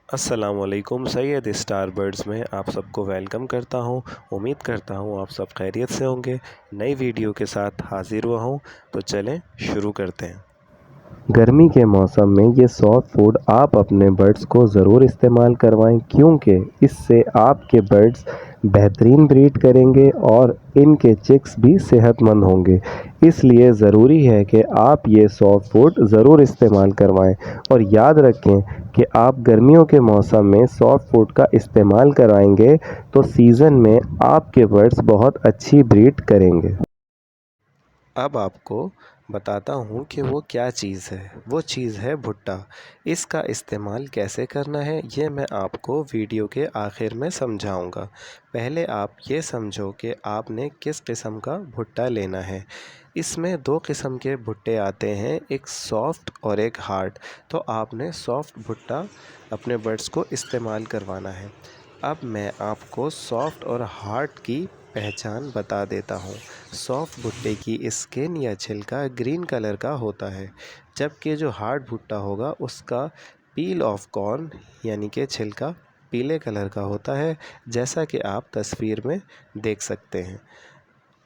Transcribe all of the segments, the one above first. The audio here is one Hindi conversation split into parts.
अस्सलामुअलैकुम। सैयद स्टार बर्ड्स में आप सबको वेलकम करता हूं। उम्मीद करता हूं आप सब खैरियत से होंगे। नई वीडियो के साथ हाज़िर हुआ हूं, तो चलें शुरू करते हैं। गर्मी के मौसम में ये सॉफ्ट फूड आप अपने बर्ड्स को ज़रूर इस्तेमाल करवाएं, क्योंकि इससे आपके बर्ड्स बेहतरीन ब्रीड करेंगे और इनके चिक्स भी सेहतमंद होंगे। इसलिए ज़रूरी है कि आप ये सॉफ्ट फूड ज़रूर इस्तेमाल करवाएं और याद रखें कि आप गर्मियों के मौसम में सॉफ्ट फूड का इस्तेमाल कराएंगे तो सीज़न में आपके बर्ड्स बहुत अच्छी ब्रीड करेंगे। अब आपको बताता हूँ कि वो क्या चीज़ है। वो चीज़ है भुट्टा। इसका इस्तेमाल कैसे करना है ये मैं आपको वीडियो के आखिर में समझाऊँगा। पहले आप ये समझो कि आपने किस किस्म का भुट्टा लेना है। इसमें दो किस्म के भुट्टे आते हैं, एक सॉफ़्ट और एक हार्ड। तो आपने सॉफ़्ट भुट्टा अपने बर्ड्स को इस्तेमाल करवाना है। अब मैं आपको सॉफ़्ट और हार्ड की पहचान बता देता हूँ। सॉफ़्ट भुट्टे की स्किन या छिलका ग्रीन कलर का होता है, जबकि जो हार्ड भुट्टा होगा उसका पील ऑफ कॉर्न यानी कि छिलका पीले कलर का होता है, जैसा कि आप तस्वीर में देख सकते हैं।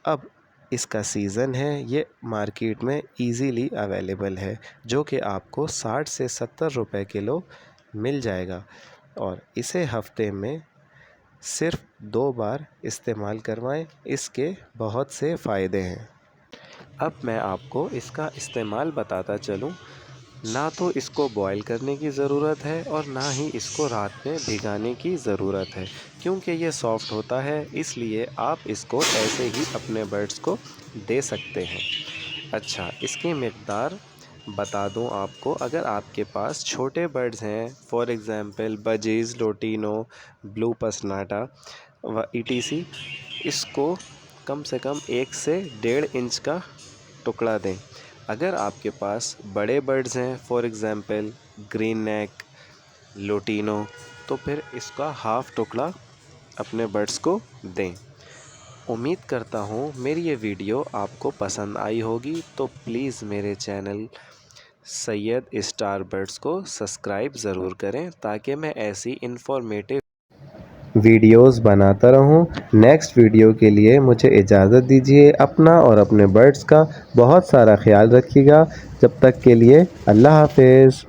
अब इसका सीज़न है, ये मार्केट में इजीली अवेलेबल है, जो कि आपको 60 से 70 रुपए किलो मिल जाएगा और इसे हफ्ते में सिर्फ 2 बार इस्तेमाल करवाएं। इसके बहुत से फ़ायदे हैं। अब मैं आपको इसका इस्तेमाल बताता चलूँ। ना तो इसको बॉईल करने की ज़रूरत है और ना ही इसको रात में भिगाने की ज़रूरत है, क्योंकि ये सॉफ्ट होता है, इसलिए आप इसको ऐसे ही अपने बर्ड्स को दे सकते हैं। अच्छा, इसकी मिक़दार बता दूं आपको। अगर आपके पास छोटे बर्ड्स हैं, for example budgies, lutino, blue पसनाटा व ईटीसी, इसको कम से कम 1 से 1.5 इंच का टुकड़ा दें। अगर आपके पास बड़े बर्ड्स हैं, for example green neck, lutino, तो फिर इसका हाफ़ टुकड़ा अपने बर्ड्स को दें। उम्मीद करता हूँ मेरी ये वीडियो आपको पसंद आई होगी, तो प्लीज़ मेरे चैनल सैयद स्टार बर्ड्स को सब्सक्राइब ज़रूर करें, ताकि मैं ऐसी इन्फॉर्मेटिव वीडियोस बनाता रहूं। नेक्स्ट वीडियो के लिए मुझे इजाज़त दीजिए। अपना और अपने बर्ड्स का बहुत सारा ख्याल रखिएगा। जब तक के लिए अल्लाह हाफ़िज़।